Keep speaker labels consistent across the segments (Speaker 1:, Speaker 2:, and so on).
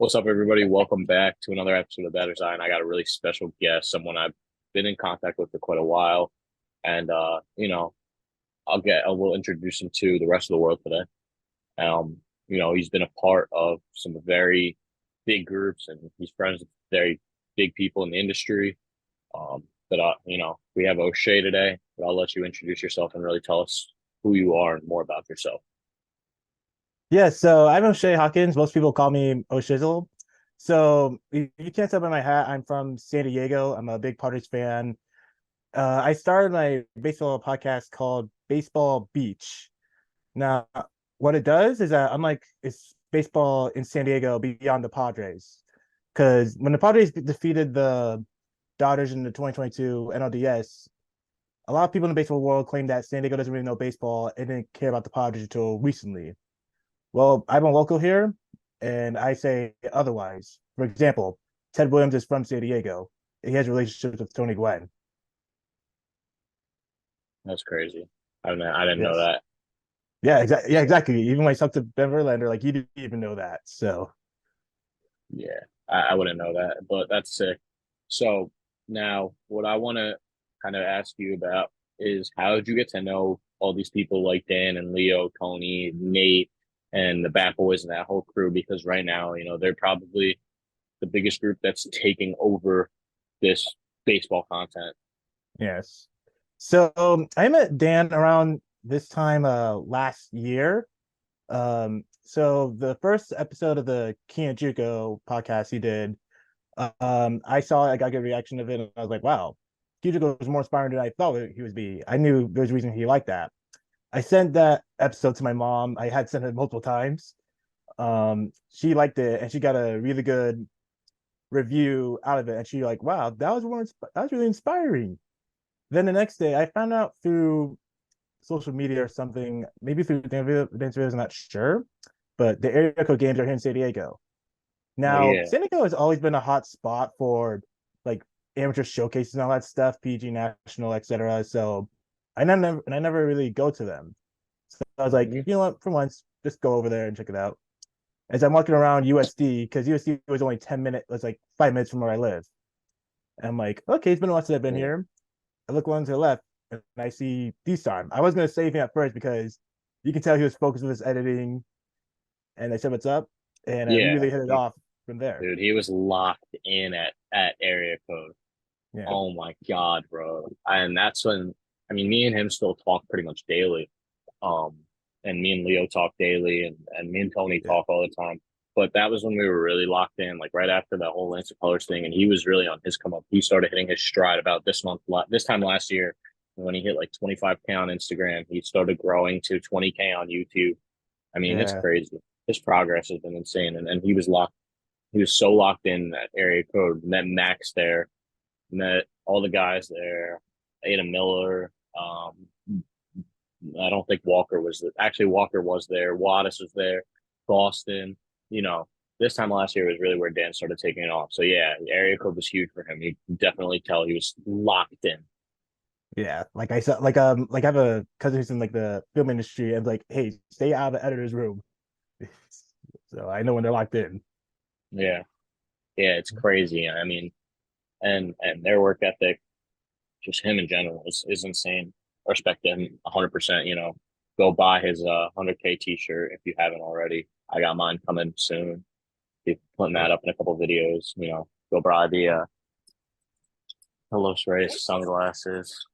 Speaker 1: What's up, everybody? Welcome back to another episode of Better Side. I got a really special guest, someone I've been in contact with for quite a while, and I will introduce him to the rest of the world today. He's been a part of some very big groups, and he's friends with very big people in the industry. We have Oshae today, but I'll let you introduce yourself and really tell us who you are and more about yourself.
Speaker 2: Yeah, so I'm Oshae Hawkins. Most people call me Oshizzle. So you can't tell by my hat, I'm from San Diego. I'm a big Padres fan. I started my baseball podcast called Baseball Beach. Now, what it does is that unlike it's baseball in San Diego beyond the Padres, because when the Padres defeated the Dodgers in the 2022 NLDS, a lot of people in the baseball world claim that San Diego doesn't really know baseball and didn't care about the Padres until recently. Well, I'm a local here, and I say otherwise. For example, Ted Williams is from San Diego. He has relationships with Tony Gwynn.
Speaker 1: That's crazy. I didn't know
Speaker 2: Yes.
Speaker 1: that.
Speaker 2: Yeah, exactly. Yeah,
Speaker 1: So
Speaker 2: exactly. Even when I talked to Ben Verlander, like he didn't even know that. So
Speaker 1: yeah, I wouldn't know that, but that's sick. So now, what I want to kind of ask you about is how did you get to know all these people like Dan and Leo, Tony, Nate, and the Bat Boys and that whole crew? Because right now, they're probably the biggest group that's taking over this baseball content.
Speaker 2: yes. So I met Dan around this time last year. So the first episode of the Kian Juko podcast he did, I saw I got a good reaction of it, and I was like, wow, Juko was more inspiring than I thought he would be. I knew there was a reason he liked that. I sent that episode to my mom. I had sent it multiple times. She liked it and she got a really good review out of it. And she like, wow, that was really inspiring. Then the next day, I found out through social media or something, maybe through the videos, I'm not sure. But the area code games are here in San Diego.
Speaker 1: Oh
Speaker 2: Now,
Speaker 1: yeah,
Speaker 2: San Diego has always been a hot spot for like amateur showcases and all that stuff, PG National, etc. So I never really go to them. So I was like,
Speaker 1: hmm
Speaker 2: you know what, for once, just go over there and check it out. As I'm walking around USD, because USD was only 10 minutes, it was like 5 minutes from where I live. And I'm like, okay, it's been a while since I've been
Speaker 1: yeah,
Speaker 2: here. I look one to the left and I see D-Star. I was gonna save him at first because you can tell he was focused with his editing, and I said what's up, and we
Speaker 1: yeah.
Speaker 2: really hit it off from there.
Speaker 1: Dude, he was locked in at area code.
Speaker 2: Yeah,
Speaker 1: Oh my God, bro. And that's when, I mean, me and him still talk pretty much daily. Um, and me and Leo talk daily, and me and Tony
Speaker 2: yeah,
Speaker 1: talk all the time. But that was when we were really locked in, like right after that whole Lance of Colors thing. And he was really on his come up. He started hitting his stride about this time last year. When he hit like 25K on Instagram, he started growing to 20K on YouTube. I mean, it's
Speaker 2: yeah,
Speaker 1: crazy. His progress has been insane. And he was locked, he was so locked in that area code, met Max there, met all the guys there, Ada Miller. I don't think actually Walker was there. Wattis was there. Boston. You know, this time last year was really where Dan started taking it off. So yeah, the area code was huge for him. You can definitely tell he was locked in.
Speaker 2: yeah. Like I said, like I have a cousin who's in like the film industry, and like, hey, stay out of the editor's room. So I know when they're locked in.
Speaker 1: Yeah, yeah, it's crazy. I mean, and their work ethic, just him in general, is insane. I respect him 100%. Go buy his 100K T-shirt if you haven't already. I got mine coming soon. Be putting
Speaker 2: Yeah,
Speaker 1: that up in a couple videos. Go buy the Hello Race sunglasses.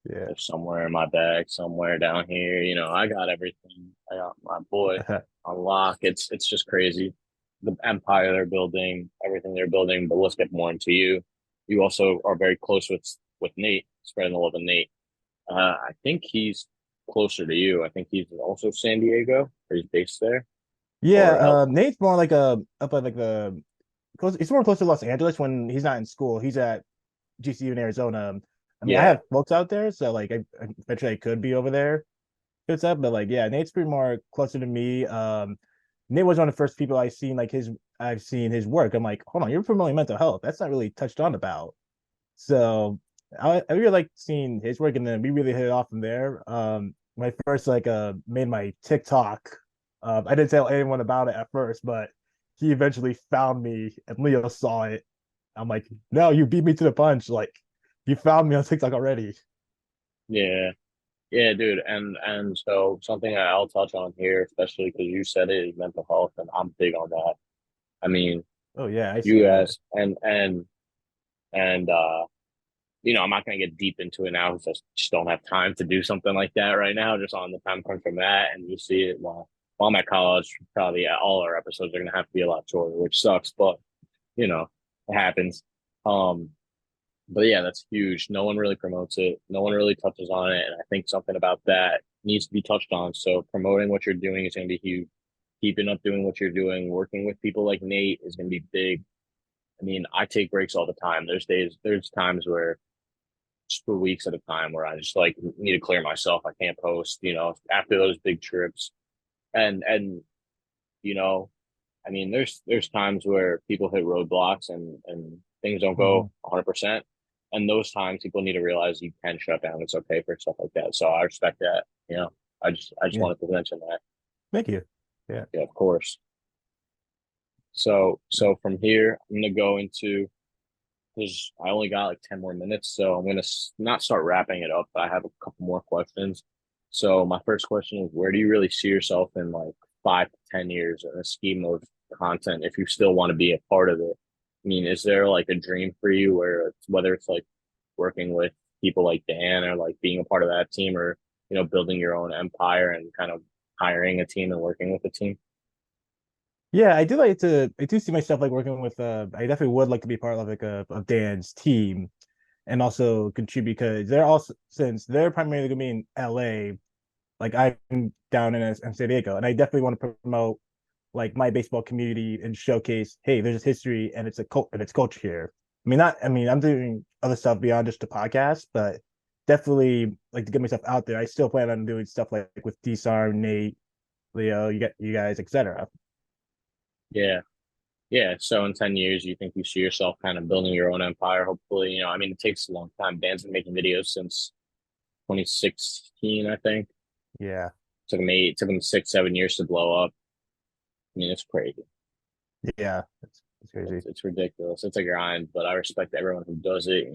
Speaker 2: yeah.
Speaker 1: They're somewhere in my bag, somewhere down here. I got everything. I got my boy on lock. It's just crazy. The empire they're building, everything they're building. But let's get more into you. You also are very close with Nate, spreading the love of Nate. I think he's closer to you. I think he's also San Diego, or he's based there,
Speaker 2: Yeah,
Speaker 1: or L.
Speaker 2: Nate's more like a up at like the close. He's more close to Los Angeles when he's not in school. He's at GCU in Arizona. I mean, I
Speaker 1: Yeah,
Speaker 2: have folks out there, so like I eventually I could be over there. It's up, but like yeah, Nate's pretty more closer to me. Nate was one of the first people I've seen his work. I'm like, hold on, you're promoting mental health. That's not really touched on about. So I really like seeing his work, and then we really hit it off from there. When I first like made my TikTok, I didn't tell anyone about it at first, but he eventually found me, and Leo saw it. I'm like, no, you beat me to the punch. Like, you found me on TikTok already.
Speaker 1: Yeah. Yeah, dude, and so something that I'll touch on here, especially because you said it, is mental health, and I'm big on that. I mean,
Speaker 2: Oh yeah, I
Speaker 1: you
Speaker 2: see that.
Speaker 1: guys, and I'm not gonna get deep into it now because I just don't have time to do something like that right now. Just on the time crunch from that, and you see it while I'm at college. Probably all our episodes are gonna have to be a lot shorter, which sucks, but it happens. Um, but yeah, that's huge. No one really promotes it. No one really touches on it. And I think something about that needs to be touched on. So promoting what you're doing is going to be huge. Keeping up doing what you're doing, working with people like Nate is going to be big. I mean, I take breaks all the time. There's times where just for weeks at a time where I just like need to clear myself. I can't post, after those big trips. And you know, I mean, there's times where people hit roadblocks and things don't
Speaker 2: Mhm.
Speaker 1: go 100%. And those times people need to realize you can shut down. It's okay for stuff like that. So I respect that. I just
Speaker 2: Yeah,
Speaker 1: wanted to mention that.
Speaker 2: thank you. Yeah.
Speaker 1: Yeah, of course. So from here, I'm gonna go into because I only got like 10 more minutes, so I'm gonna not start wrapping it up. But I have a couple more questions. So my first question is, where do you really see yourself in like 5 to 10 years in a scheme of content? If you still want to be a part of it, I mean, is there like a dream for you where whether it's like working with people like Dan or like being a part of that team or building your own empire and kind of hiring a team and working with a team?
Speaker 2: Yeah, I do see myself like working with I definitely would like to be part of like of Dan's team and also contribute because they're also since they're primarily gonna be in LA, like I'm down in San Diego, and I definitely want to promote like my baseball community and showcase, hey, there's this history and it's a cult and it's culture here. I mean, I'm doing other stuff beyond just the podcast, but definitely like to get myself out there. I still plan on doing stuff like with DSAR, Nate, Leo, you guys, etc.
Speaker 1: Yeah. Yeah, so in 10 years, you think you see yourself kind of building your own empire, hopefully. I mean, it takes a long time. Dan's been making videos since 2016, I think.
Speaker 2: Yeah,
Speaker 1: It took him 6, 7 years to blow up. I mean, it's crazy.
Speaker 2: yeah, it's
Speaker 1: It's,
Speaker 2: crazy.
Speaker 1: it's ridiculous. It's a grind, but I respect everyone who does it.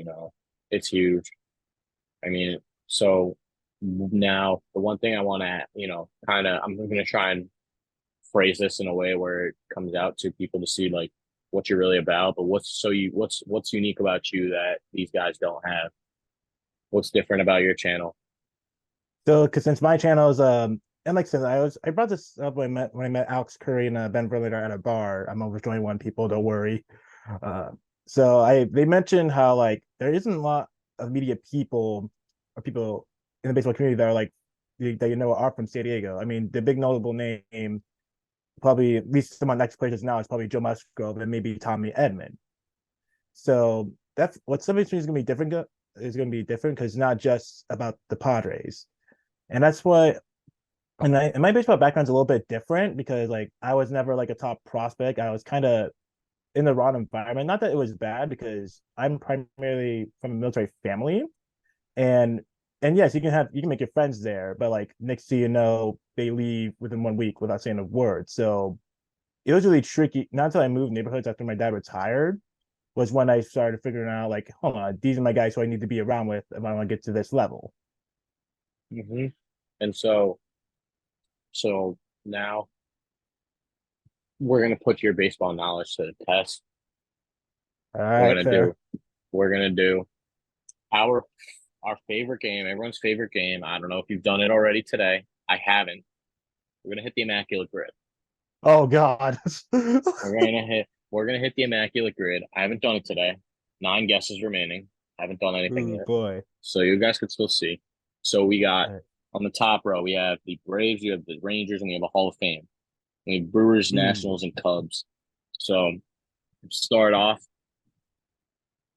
Speaker 1: It's huge. I mean, so now the one thing I want to, kind of, I'm going to try and phrase this in a way where it comes out to people to see like what you're really about, but what's unique about you that these guys don't have? What's different about your channel?
Speaker 2: So, because since my channel is and like I said, I brought this up when I met Alex Curry and Ben Verlander at a bar. I'm over 21 people, don't worry. Uh, so I they mentioned how like there isn't a lot of media people or people in the baseball community that are like that are from San Diego. I mean, the big notable name, probably at least among next players now, is probably Joe Musgrove and maybe Tommy Edman. So that's what some of these is going to be different. Is going to be different because it's not just about the Padres, and that's what and my baseball background's a little bit different because like I was never like a top prospect. I was kind of in the wrong environment. Not that it was bad because I'm primarily from a military family, and and yes, you can make your friends there, but like next thing you know, they leave within 1 week without saying a word. So it was really tricky. Not until I moved neighborhoods after my dad retired was when I started figuring out like, hold on, these are my guys who I need to be around with if I want to get to this level.
Speaker 1: Hmm. And so now we're gonna put your baseball knowledge to the test.
Speaker 2: All
Speaker 1: We're
Speaker 2: right,
Speaker 1: gonna
Speaker 2: fair.
Speaker 1: do we're gonna do our our favorite game, everyone's favorite game. I don't know if you've done it already today. I haven't. We're gonna hit the immaculate grid.
Speaker 2: Oh God.
Speaker 1: We're gonna hit the immaculate grid. I haven't done it today. 9 guesses remaining. I haven't done anything
Speaker 2: Oh
Speaker 1: yet.
Speaker 2: boy.
Speaker 1: So you guys could still see. So we got
Speaker 2: All right.
Speaker 1: on the top row, we have the Braves, you have the Rangers, and we have a Hall of Fame. We have Brewers,
Speaker 2: Ooh.
Speaker 1: Nationals, and Cubs. So start off,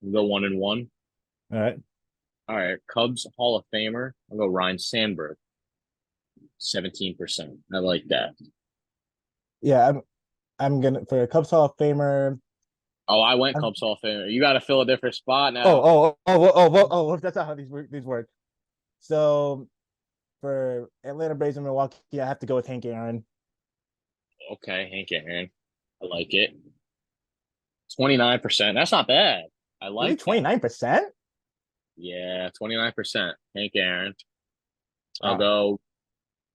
Speaker 1: we go 1-1.
Speaker 2: All right.
Speaker 1: All right, Cubs Hall of Famer. I'll go Ryan Sandberg, 17%. I like that.
Speaker 2: Yeah, I'm gonna for a Cubs Hall of Famer.
Speaker 1: Oh, I went
Speaker 2: I'm,
Speaker 1: Cubs Hall of Famer. You got to fill a different spot
Speaker 2: oh,
Speaker 1: now.
Speaker 2: oh, oh, oh, oh, oh, oh, that's not how these work. So for Atlanta Braves and Milwaukee, I have to go with Hank Aaron.
Speaker 1: Okay, Hank Aaron. I like it. 29%. That's not bad. I
Speaker 2: Really,
Speaker 1: like that.
Speaker 2: 29%?
Speaker 1: Yeah, 29%. Hank Aaron. I'll
Speaker 2: Wow.
Speaker 1: go,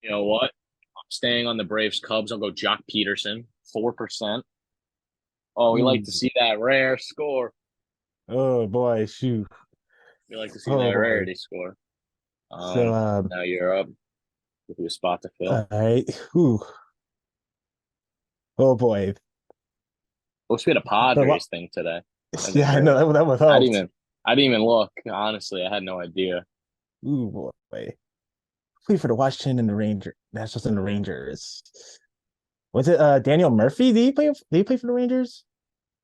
Speaker 1: you know what? I'm staying on the Braves Cubs. I'll go Jock Peterson, 4%. Oh, we like
Speaker 2: Ooh.
Speaker 1: to see that rare score.
Speaker 2: Oh boy, shoot.
Speaker 1: We like to see that
Speaker 2: Oh boy.
Speaker 1: rarity score.
Speaker 2: So
Speaker 1: Now you're up with your spot to fill.
Speaker 2: all right. Ooh. Oh boy.
Speaker 1: Supposed to be the
Speaker 2: For what?
Speaker 1: Padres thing today. And
Speaker 2: Yeah,
Speaker 1: then
Speaker 2: I know that was helped.
Speaker 1: I didn't even look. Honestly, I had no idea.
Speaker 2: Ooh boy. Play for the Washington and the Rangers. Nationals and the Rangers. Was it Daniel Murphy? Did he play for the Rangers?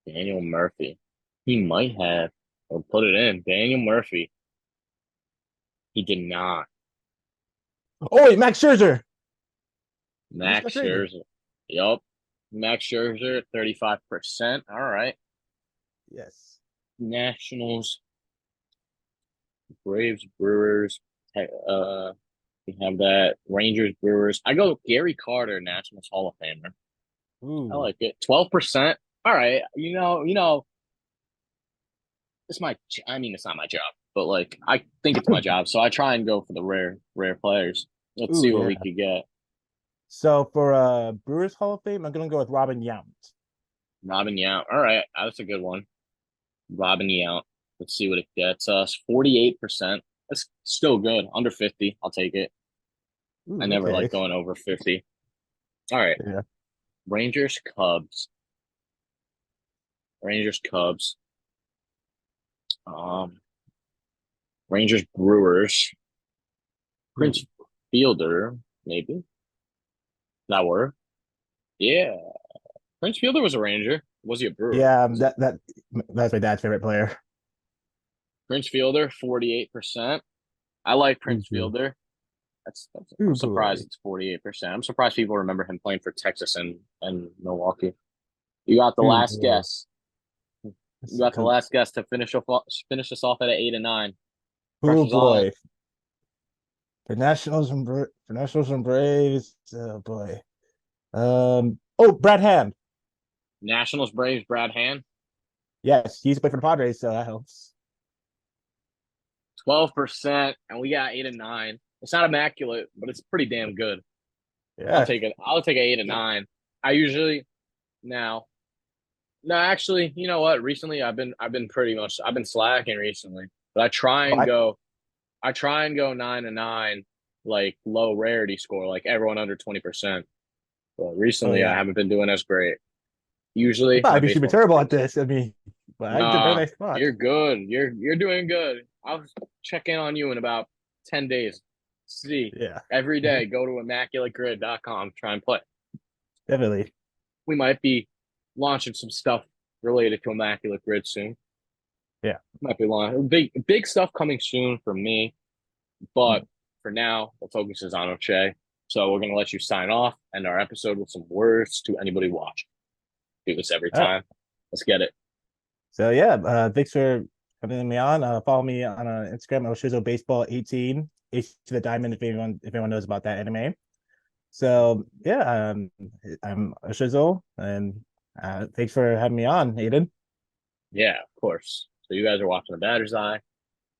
Speaker 1: Daniel Murphy. He might have. I'll put it in. Daniel Murphy. He did not.
Speaker 2: Oh wait, Max Scherzer. I just got
Speaker 1: Max
Speaker 2: traded.
Speaker 1: Scherzer. Yup. Max Scherzer, 35%. All right.
Speaker 2: Yes.
Speaker 1: Nationals, Braves, Brewers. Uh, we have that. Rangers, Brewers. I go Gary Carter, Nationals Hall of Famer. I
Speaker 2: Ooh.
Speaker 1: like it. 12%. All right. I mean, it's not my job, but like, I think it's my job. So I try and go for the rare players. Let's
Speaker 2: Ooh,
Speaker 1: see what we
Speaker 2: yeah.
Speaker 1: could get.
Speaker 2: So for Brewers Hall of Fame, I'm gonna go with Robin Yount.
Speaker 1: Robin Yount. All right. That's a good one. Robin Yount. Let's see what it gets us. 48%. That's still good. Under 50. I'll take it. I
Speaker 2: Ooh,
Speaker 1: never
Speaker 2: okay.
Speaker 1: like going over 50. All right.
Speaker 2: Yeah.
Speaker 1: Rangers, Cubs. Rangers, Cubs. Um, Rangers, Brewers.
Speaker 2: Ooh.
Speaker 1: Prince Fielder, maybe. That work? Yeah. Prince Fielder was a Ranger. Was he a Brewer?
Speaker 2: Yeah,
Speaker 1: Was he?
Speaker 2: that's my dad's favorite player.
Speaker 1: Prince Fielder, 48%. I like
Speaker 2: Ooh,
Speaker 1: Prince
Speaker 2: boy.
Speaker 1: Fielder. I'm
Speaker 2: Ooh,
Speaker 1: surprised
Speaker 2: boy.
Speaker 1: it's 48%. I'm surprised people remember him playing for Texas and Milwaukee. You got the
Speaker 2: Ooh,
Speaker 1: last
Speaker 2: boy.
Speaker 1: guess. You
Speaker 2: That's
Speaker 1: got the
Speaker 2: good.
Speaker 1: last guess to finish us off at an 8 and 9.
Speaker 2: Oh
Speaker 1: Pressure's on.
Speaker 2: boy. For Nationals and Braves. Oh boy. Oh, Brad Hand.
Speaker 1: Nationals, Braves, Brad Hand.
Speaker 2: Yes, he used to play for the Padres, so that helps.
Speaker 1: 12%, and we got 8 and 9. It's not immaculate, but it's pretty damn good. I'll
Speaker 2: Yeah.
Speaker 1: take it. I'll take an 8 and 9. I usually now. No, actually, you know what? Recently, I've been slacking recently, but
Speaker 2: I,
Speaker 1: I try and go 9 and 9, like low rarity score, like everyone under 20%. But
Speaker 2: oh
Speaker 1: recently, I
Speaker 2: yeah.
Speaker 1: haven't been doing as great.
Speaker 2: I
Speaker 1: Usually,
Speaker 2: thought
Speaker 1: my
Speaker 2: I'd be super
Speaker 1: baseball
Speaker 2: terrible at
Speaker 1: team's
Speaker 2: this. I mean, but I did a very
Speaker 1: nah.
Speaker 2: nice spot.
Speaker 1: You're good. You're doing good. I'll check in on you in about 10 days. See
Speaker 2: Yeah.
Speaker 1: every
Speaker 2: Mhm.
Speaker 1: day. Go to immaculategrid.com. Try and play.
Speaker 2: Definitely.
Speaker 1: We might be launching some stuff related to Immaculate Grid soon.
Speaker 2: Yeah.
Speaker 1: Might be launching big stuff coming soon for me. But
Speaker 2: Mm.
Speaker 1: for now, the focus is on Oshae. So we're gonna let you sign off and our episode with some words to anybody watching. Do this every
Speaker 2: All right.
Speaker 1: time. Let's get it.
Speaker 2: So yeah, thanks for having me on. Follow me on Instagram, Oshizzle Baseball 18, H to the Diamond, if anyone knows about that anime. So yeah, I'm Oshizzle, and thanks for having me on, Aiden.
Speaker 1: Yeah, of course. So you guys are watching the batter's eye.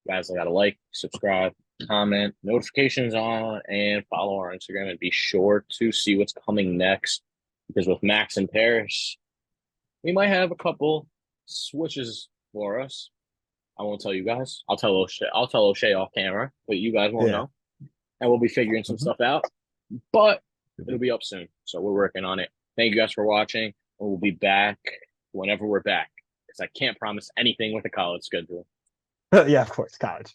Speaker 1: You guys gotta like, subscribe, comment, notifications on, and follow our Instagram and be sure to see what's coming next. Because with Max and Paris, we might have a couple switches for us. I won't tell you guys. I'll tell O'Shea off camera, but you guys won't
Speaker 2: Yeah.
Speaker 1: know. And we'll be figuring some
Speaker 2: Mhm.
Speaker 1: stuff out. But it'll be up soon. So we're working on it. Thank you guys for watching. And we'll be back whenever we're back. Because I can't promise anything with the college schedule.
Speaker 2: Yeah, of course, college.